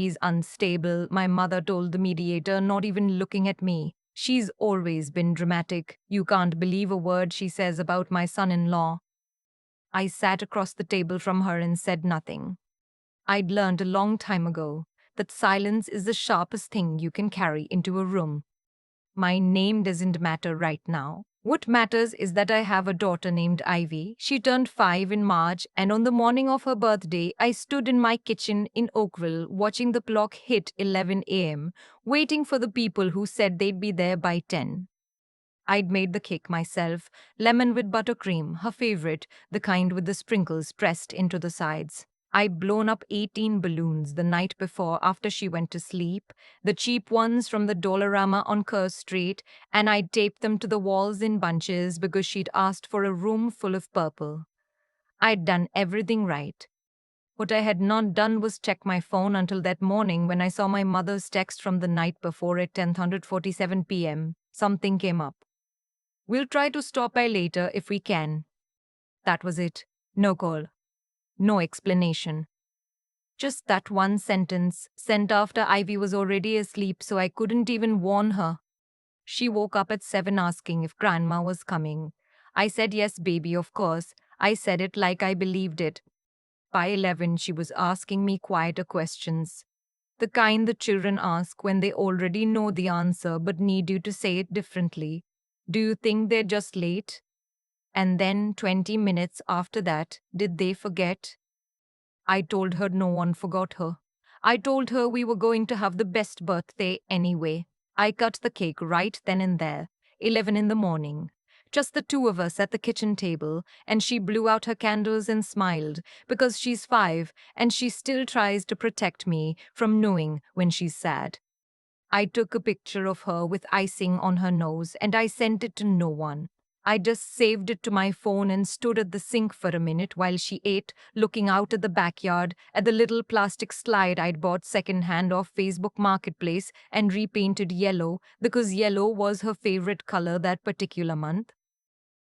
She's unstable, my mother told the mediator, not even looking at me. She's always been dramatic. You can't believe a word she says about my son-in-law. I sat across the table from her and said nothing. I'd learned a long time ago that silence is the sharpest thing you can carry into a room. My name doesn't matter right now. What matters is that I have a daughter named Ivy. She turned 5 in March, and on the morning of her birthday, I stood in my kitchen in Oakville watching the clock hit 11 a.m., waiting for the people who said they'd be there by 10. I'd made the cake myself, lemon with buttercream, her favorite, the kind with the sprinkles pressed into the sides. I'd blown up 18 balloons the night before after she went to sleep, the cheap ones from the Dollarama on Kerr Street, and I'd taped them to the walls in bunches because she'd asked for a room full of purple. I'd done everything right. What I had not done was check my phone until that morning when I saw my mother's text from the night before at 10:47 p.m. Something came up. We'll try to stop by later if we can. That was it. No call. No explanation. Just that one sentence, sent after Ivy was already asleep, so I couldn't even warn her. She woke up at 7 asking if Grandma was coming. I said yes, baby, of course. I said it like I believed it. By 11, she was asking me quieter questions. The kind the children ask when they already know the answer but need you to say it differently. Do you think they're just late? And then 20 minutes after that, did they forget? I told her no one forgot her. I told her we were going to have the best birthday anyway. I cut the cake right then and there, 11 in the morning. Just the two of us at the kitchen table, and she blew out her candles and smiled, because she's 5 and she still tries to protect me from knowing when she's sad. I took a picture of her with icing on her nose and I sent it to no one. I just saved it to my phone and stood at the sink for a minute while she ate, looking out at the backyard at the little plastic slide I'd bought secondhand off Facebook Marketplace and repainted yellow because yellow was her favorite color that particular month.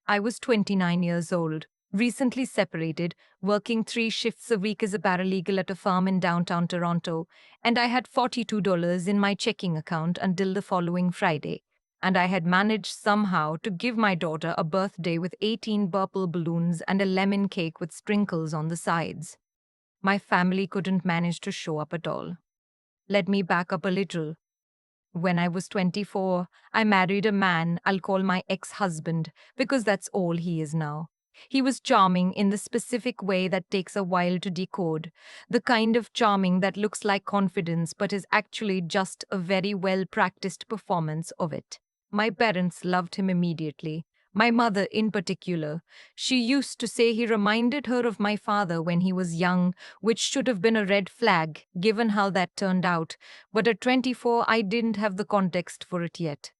I was 29 years old, recently separated, working 3 shifts a week as a paralegal at a firm in downtown Toronto, and I had $42 in my checking account until the following Friday. And I had managed somehow to give my daughter a birthday with 18 purple balloons and a lemon cake with sprinkles on the sides. My family couldn't manage to show up at all. Let me back up a little. When I was 24, I married a man I'll call my ex-husband because that's all he is now. He was charming in the specific way that takes a while to decode, the kind of charming that looks like confidence but is actually just a very well-practiced performance of it. My parents loved him immediately. My mother in particular. She used to say he reminded her of my father when he was young, which should have been a red flag, given how that turned out, but at 24, I didn't have the context for it yet.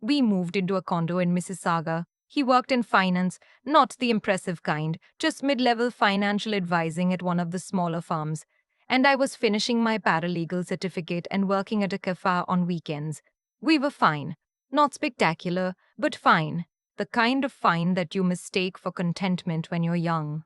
We moved into a condo in Mississauga. He worked in finance, not the impressive kind, just mid-level financial advising at one of the smaller firms. And I was finishing my paralegal certificate and working at a cafe on weekends. We were fine. Not spectacular, but fine. The kind of fine that you mistake for contentment when you're young.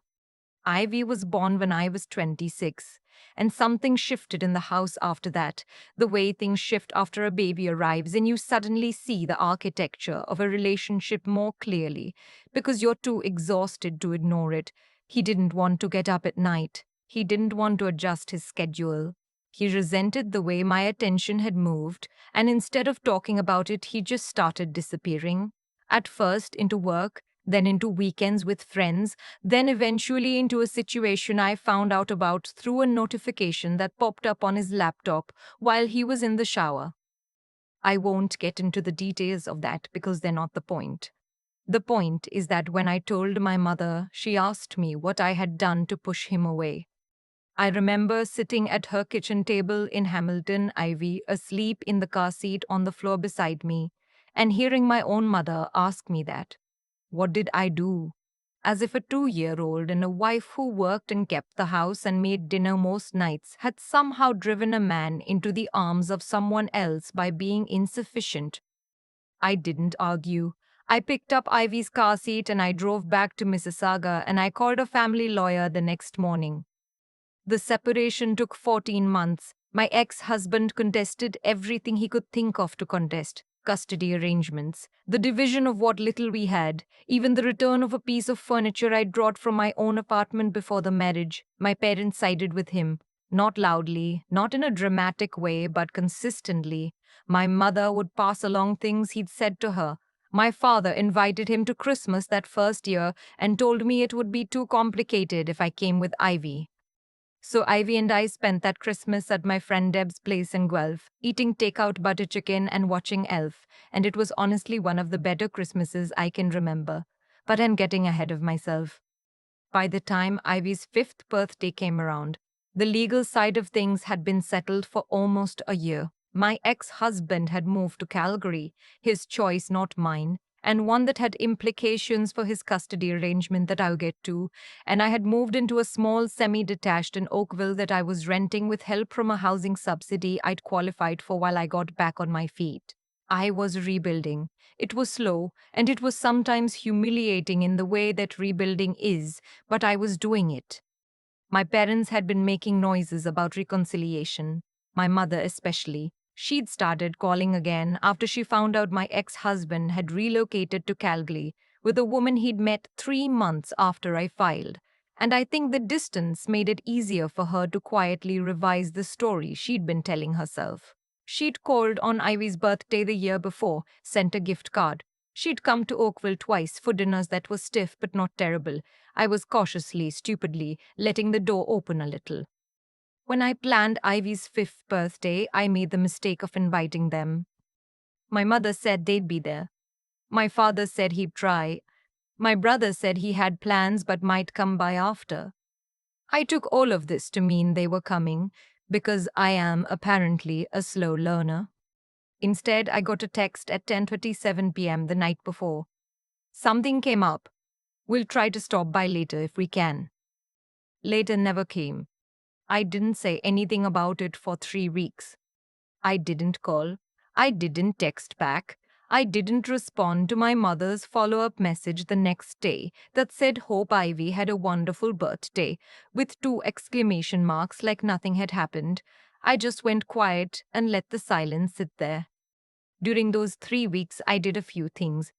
Ivy was born when I was 26, and something shifted in the house after that, the way things shift after a baby arrives and you suddenly see the architecture of a relationship more clearly, because you're too exhausted to ignore it. He didn't want to get up at night. He didn't want to adjust his schedule. He resented the way my attention had moved, and instead of talking about it, he just started disappearing. At first into work, then into weekends with friends, then eventually into a situation I found out about through a notification that popped up on his laptop while he was in the shower. I won't get into the details of that because they're not the point. The point is that when I told my mother, she asked me what I had done to push him away. I remember sitting at her kitchen table in Hamilton, Ivy, asleep in the car seat on the floor beside me, and hearing my own mother ask me that. What did I do? As if a 2-year-old and a wife who worked and kept the house and made dinner most nights had somehow driven a man into the arms of someone else by being insufficient. I didn't argue. I picked up Ivy's car seat and I drove back to Mississauga and I called a family lawyer the next morning. The separation took 14 months, My ex-husband contested everything he could think of to contest. Custody arrangements, the division of what little we had, even the return of a piece of furniture I'd brought from my own apartment before the marriage. My parents sided with him. Not loudly, not in a dramatic way, but consistently. My mother would pass along things he'd said to her. My father invited him to Christmas that first year and told me it would be too complicated if I came with Ivy. So Ivy and I spent that Christmas at my friend Deb's place in Guelph, eating takeout butter chicken and watching Elf, and it was honestly one of the better Christmases I can remember. But I'm getting ahead of myself. By the time Ivy's fifth birthday came around, the legal side of things had been settled for almost a year. My ex-husband had moved to Calgary, his choice, not mine, and one that had implications for his custody arrangement that I'll get to, and I had moved into a small semi-detached in Oakville that I was renting with help from a housing subsidy I'd qualified for while I got back on my feet. I was rebuilding. It was slow, and it was sometimes humiliating in the way that rebuilding is, but I was doing it. My parents had been making noises about reconciliation, my mother especially. She'd started calling again after she found out my ex-husband had relocated to Calgary with a woman he'd met 3 months after I filed. And I think the distance made it easier for her to quietly revise the story she'd been telling herself. She'd called on Ivy's birthday the year before, sent a gift card. She'd come to Oakville twice for dinners that were stiff but not terrible. I was cautiously, stupidly, letting the door open a little. When I planned Ivy's fifth birthday, I made the mistake of inviting them. My mother said they'd be there. My father said he'd try. My brother said he had plans but might come by after. I took all of this to mean they were coming, because I am apparently a slow learner. Instead, I got a text at 10:37 p.m. the night before. Something came up. We'll try to stop by later if we can. Later never came. I didn't say anything about it for 3 weeks. I didn't call. I didn't text back. I didn't respond to my mother's follow-up message the next day that said Hope Ivy had a wonderful birthday, with 2 exclamation marks like nothing had happened. I just went quiet and let the silence sit there. During those 3 weeks, I did a few things.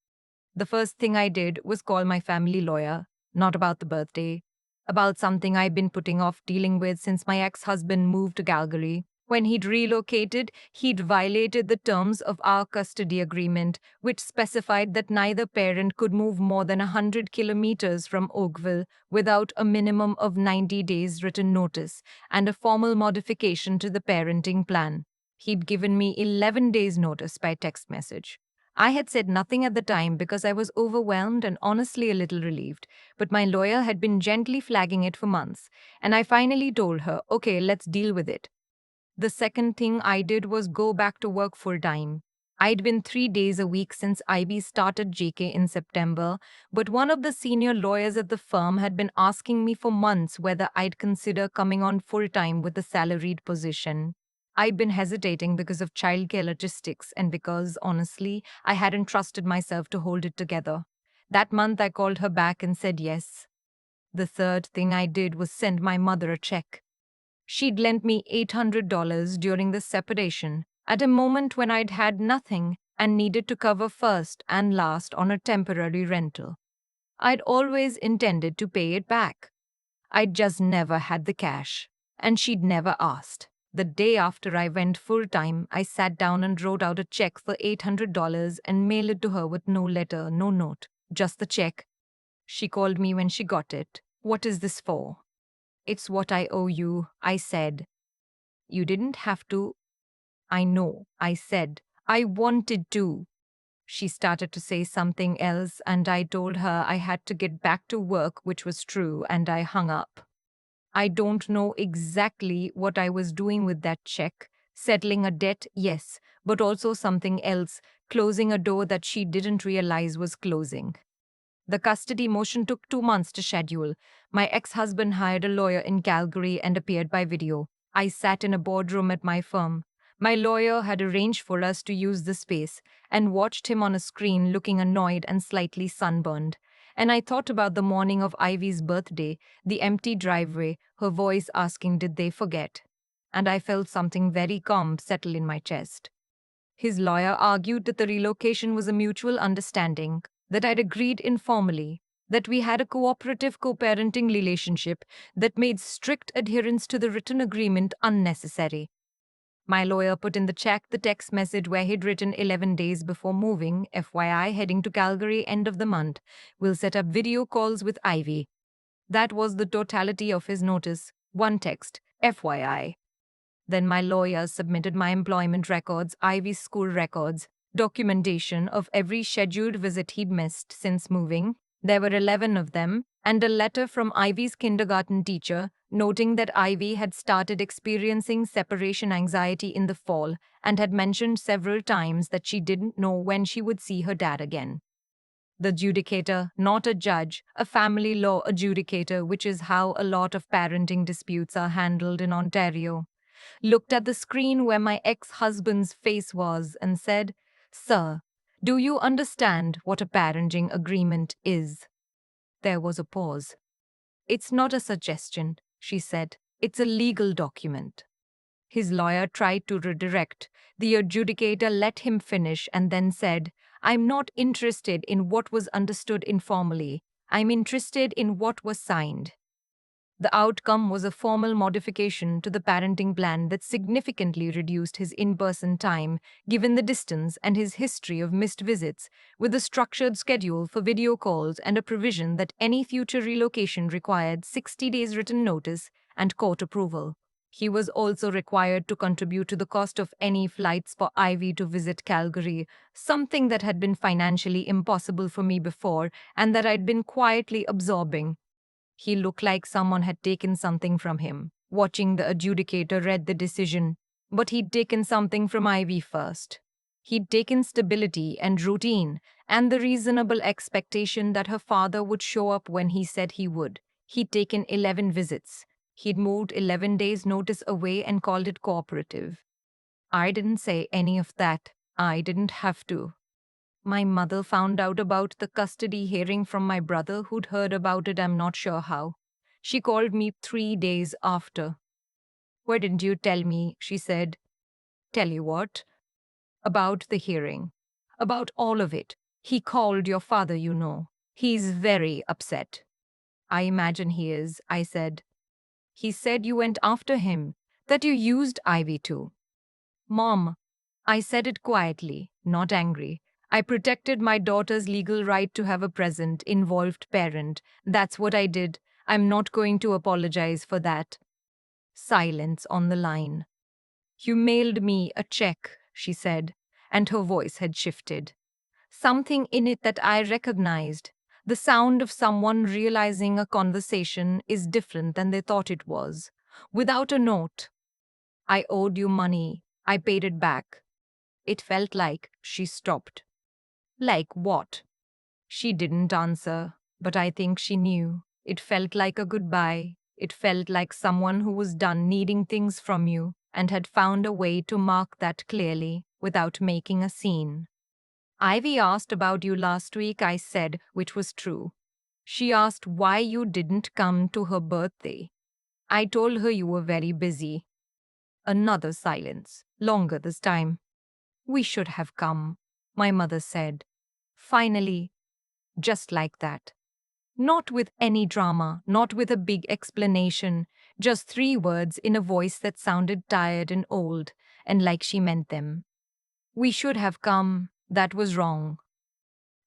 The first thing I did was call my family lawyer, not about the birthday, about something I'd been putting off dealing with since my ex-husband moved to Calgary. When he'd relocated, he'd violated the terms of our custody agreement, which specified that neither parent could move more than 100 kilometers from Oakville without a minimum of 90 days written notice and a formal modification to the parenting plan. He'd given me 11 days notice by text message. I had said nothing at the time because I was overwhelmed and honestly a little relieved, but my lawyer had been gently flagging it for months, and I finally told her, okay, let's deal with it. The second thing I did was go back to work full time. I'd been 3 days a week since IB started Cheque in September, but one of the senior lawyers at the firm had been asking me for months whether I'd consider coming on full time with a salaried position. I'd been hesitating because of childcare logistics and because, honestly, I hadn't trusted myself to hold it together. That month, I called her back and said yes. The third thing I did was send my mother a check. She'd lent me $800 during the separation, at a moment when I'd had nothing and needed to cover first and last on a temporary rental. I'd always intended to pay it back. I'd just never had the cash, and she'd never asked. The day after I went full-time, I sat down and wrote out a check for $800 and mailed it to her with no letter, no note, just the check. She called me when she got it. What is this for? It's what I owe you, I said. You didn't have to. I know, I said. I wanted to. She started to say something else, and I told her I had to get back to work, which was true, and I hung up. I don't know exactly what I was doing with that check. Settling a debt, yes, but also something else, closing a door that she didn't realize was closing. The custody motion took 2 months to schedule. My ex-husband hired a lawyer in Calgary and appeared by video. I sat in a boardroom at my firm. My lawyer had arranged for us to use the space and watched him on a screen looking annoyed and slightly sunburned. And I thought about the morning of Ivy's birthday, the empty driveway, her voice asking, did they forget? and I felt something very calm settle in my chest. His lawyer argued that the relocation was a mutual understanding, that I'd agreed informally, that we had a cooperative co parenting relationship that made strict adherence to the written agreement unnecessary. My lawyer put in the check the text message where he'd written 11 days before moving, FYI, heading to Calgary end of the month. We'll set up video calls with Ivy. That was the totality of his notice. One text, FYI. Then my lawyers submitted my employment records, Ivy's school records, documentation of every scheduled visit he'd missed since moving. There were 11 of them, and a letter from Ivy's kindergarten teacher noting that Ivy had started experiencing separation anxiety in the fall and had mentioned several times that she didn't know when she would see her dad again. The adjudicator, not a judge, a family law adjudicator, which is how a lot of parenting disputes are handled in Ontario, looked at the screen where my ex-husband's face was and said, "Sir, do you understand what a parenting agreement is?" There was a pause. "It's not a suggestion," she said. "It's a legal document." His lawyer tried to redirect. The adjudicator let him finish and then said, "I'm not interested in what was understood informally. I'm interested in what was signed." The outcome was a formal modification to the parenting plan that significantly reduced his in-person time, given the distance and his history of missed visits, with a structured schedule for video calls and a provision that any future relocation required 60 days written notice and court approval. He was also required to contribute to the cost of any flights for Ivy to visit Calgary, something that had been financially impossible for me before and that I'd been quietly absorbing. He looked like someone had taken something from him. Watching the adjudicator read the decision, but he'd taken something from Ivy first. He'd taken stability and routine, and the reasonable expectation that her father would show up when he said he would. He'd taken 11 visits. He'd moved 11 days' notice away and called it cooperative. I didn't say any of that. I didn't have to. My mother found out about the custody hearing from my brother, who'd heard about it, I'm not sure how. She called me 3 days after. "Why didn't you tell me?" she said. "Tell you what?" "About the hearing. About all of it. He called your father, you know. He's very upset." "I imagine he is," I said. "He said you went after him, that you used Ivy too." "Mom," I said it quietly, not angry. "I protected my daughter's legal right to have a present, involved parent. That's what I did. I'm not going to apologize for that." Silence on the line. "You mailed me a check," she said, and her voice had shifted. Something in it that I recognized. The sound of someone realizing a conversation is different than they thought it was. "Without a note. I owed you money. I paid it back." It felt like she stopped. "Like what?" She didn't answer, but I think she knew. It felt like a goodbye. It felt like someone who was done needing things from you and had found a way to mark that clearly without making a scene. "Ivy asked about you last week," I said, which was true. "She asked why you didn't come to her birthday. I told her you were very busy." Another silence, longer this time. "We should have come," my mother said. Finally, just like that. Not with any drama, not with a big explanation, just 3 words in a voice that sounded tired and old, and like she meant them. "We should have come. That was wrong."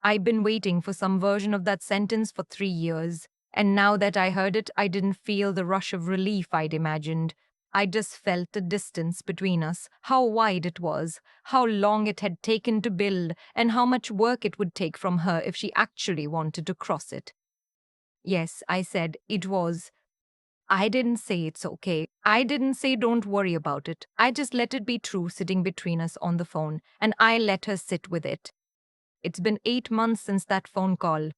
I'd been waiting for some version of that sentence for 3 years, and now that I heard it, I didn't feel the rush of relief I'd imagined. I just felt the distance between us, how wide it was, how long it had taken to build, and how much work it would take from her if she actually wanted to cross it. "Yes," I said, "it was." I didn't say it's okay. I didn't say don't worry about it. I just let it be true sitting between us on the phone, and I let her sit with it. It's been 8 months since that phone call.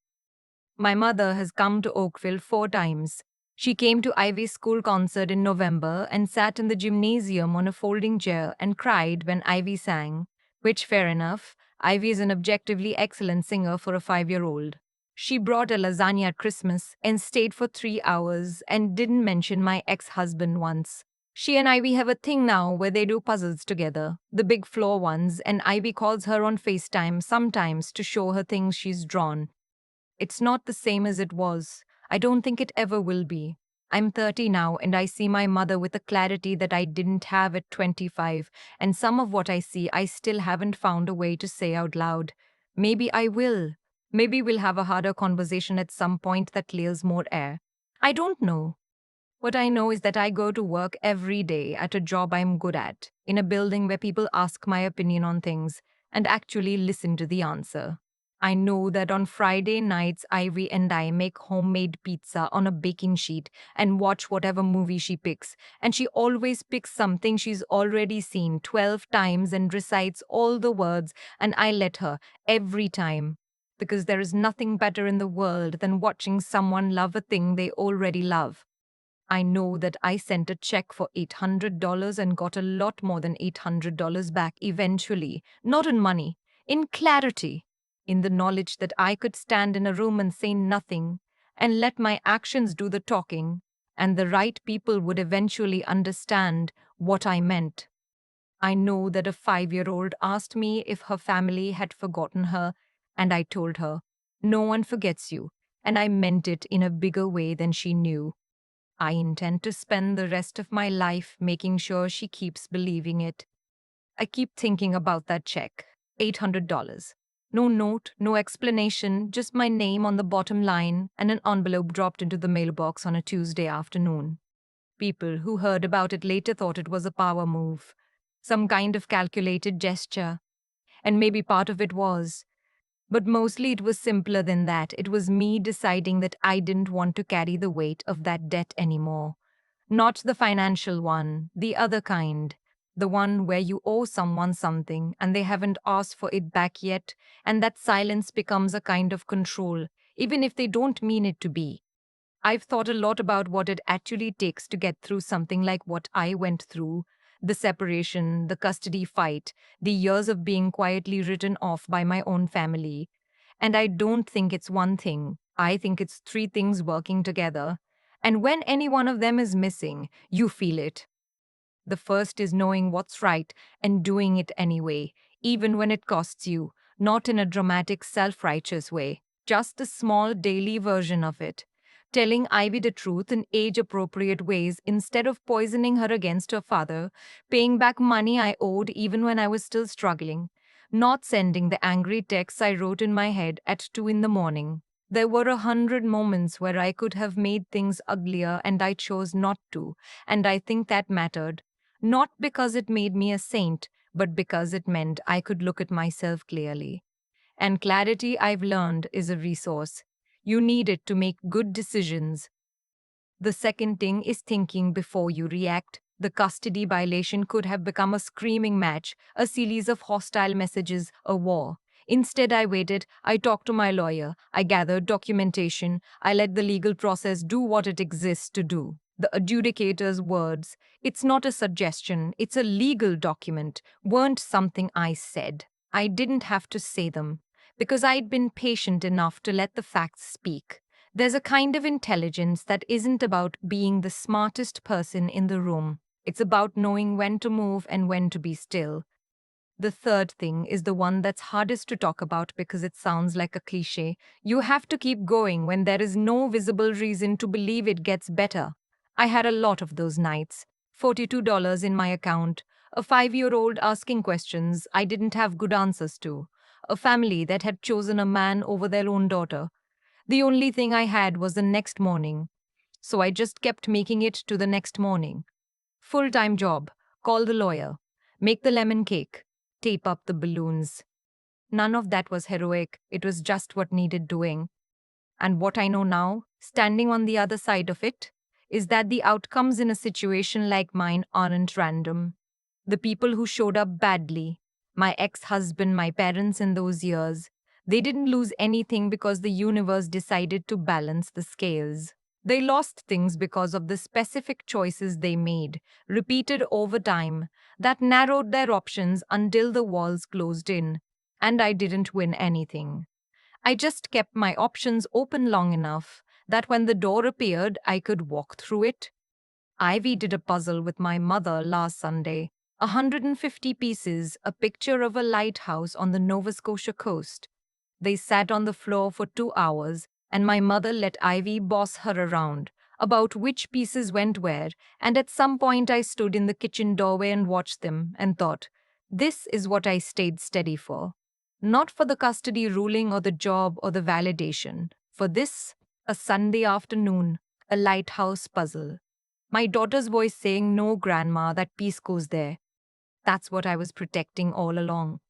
My mother has come to Oakville 4 times. She came to Ivy's school concert in November and sat in the gymnasium on a folding chair and cried when Ivy sang, which fair enough. Ivy is an objectively excellent singer for a 5-year-old. She brought a lasagna at Christmas and stayed for 3 hours and didn't mention my ex-husband once. She and Ivy have a thing now where they do puzzles together, the big floor ones, and Ivy calls her on FaceTime sometimes to show her things she's drawn. It's not the same as it was. I don't think it ever will be. I'm 30 now and I see my mother with a clarity that I didn't have at 25, and some of what I see I still haven't found a way to say out loud. Maybe I will. Maybe we'll have a harder conversation at some point that clears more air. I don't know. What I know is that I go to work every day at a job I'm good at, in a building where people ask my opinion on things and actually listen to the answer. I know that on Friday nights, Ivy and I make homemade pizza on a baking sheet and watch whatever movie she picks, and she always picks something she's already seen 12 times and recites all the words, and I let her every time. Because there is nothing better in the world than watching someone love a thing they already love. I know that I sent a check for $800 and got a lot more than $800 back eventually, not in money, in clarity, in the knowledge that I could stand in a room and say nothing and let my actions do the talking, and the right people would eventually understand what I meant. I know that a 5-year-old asked me if her family had forgotten her, and I told her, "No one forgets you," and I meant it in a bigger way than she knew. I intend to spend the rest of my life making sure she keeps believing it. I keep thinking about that check, $800. No note, no explanation, just my name on the bottom line and an envelope dropped into the mailbox on a Tuesday afternoon. People who heard about it later thought it was a power move, some kind of calculated gesture, and maybe part of it was. But mostly it was simpler than that. It was me deciding that I didn't want to carry the weight of that debt anymore. Not the financial one, the other kind. The one where you owe someone something and they haven't asked for it back yet, and that silence becomes a kind of control, even if they don't mean it to be. I've thought a lot about what it actually takes to get through something like what I went through: the separation, the custody fight, the years of being quietly written off by my own family. And I don't think it's one thing. I think it's three things working together. And when any one of them is missing, you feel it. The first is knowing what's right and doing it anyway, even when it costs you, not in a dramatic, self righteous way, just a small daily version of it. Telling Ivy the truth in age appropriate ways instead of poisoning her against her father, paying back money I owed even when I was still struggling, not sending the angry texts I wrote in my head at 2 in the morning. There were 100 moments where I could have made things uglier and I chose not to, and I think that mattered. Not because it made me a saint, but because it meant I could look at myself clearly. And clarity, I've learned, is a resource. You need it to make good decisions. The second thing is thinking before you react. The custody violation could have become a screaming match, a series of hostile messages, a war. Instead, I waited. I talked to my lawyer. I gathered documentation. I let the legal process do what it exists to do. The adjudicator's words, "It's not a suggestion, it's a legal document," weren't something I said. I didn't have to say them, because I'd been patient enough to let the facts speak. There's a kind of intelligence that isn't about being the smartest person in the room. It's about knowing when to move and when to be still. The third thing is the one that's hardest to talk about because it sounds like a cliche. You have to keep going when there is no visible reason to believe it gets better. I had a lot of those nights. $42 in my account, a 5-year-old asking questions I didn't have good answers to, a family that had chosen a man over their own daughter. The only thing I had was the next morning, so I just kept making it to the next morning. Full-time job, call the lawyer, make the lemon cake, tape up the balloons. None of that was heroic, it was just what needed doing. And what I know now, standing on the other side of it, is that the outcomes in a situation like mine aren't random. The people who showed up badly, my ex-husband, my parents in those years, they didn't lose anything because the universe decided to balance the scales. They lost things because of the specific choices they made, repeated over time, that narrowed their options until the walls closed in. And I didn't win anything. I just kept my options open long enough that when the door appeared, I could walk through it. Ivy did a puzzle with my mother last Sunday. 150 pieces, a picture of a lighthouse on the Nova Scotia coast. They sat on the floor for 2 hours, and my mother let Ivy boss her around about which pieces went where, and at some point I stood in the kitchen doorway and watched them and thought, this is what I stayed steady for. Not for the custody ruling or the job or the validation. For this, a Sunday afternoon, a lighthouse puzzle. My daughter's voice saying, no, grandma, that piece goes there. That's what I was protecting all along.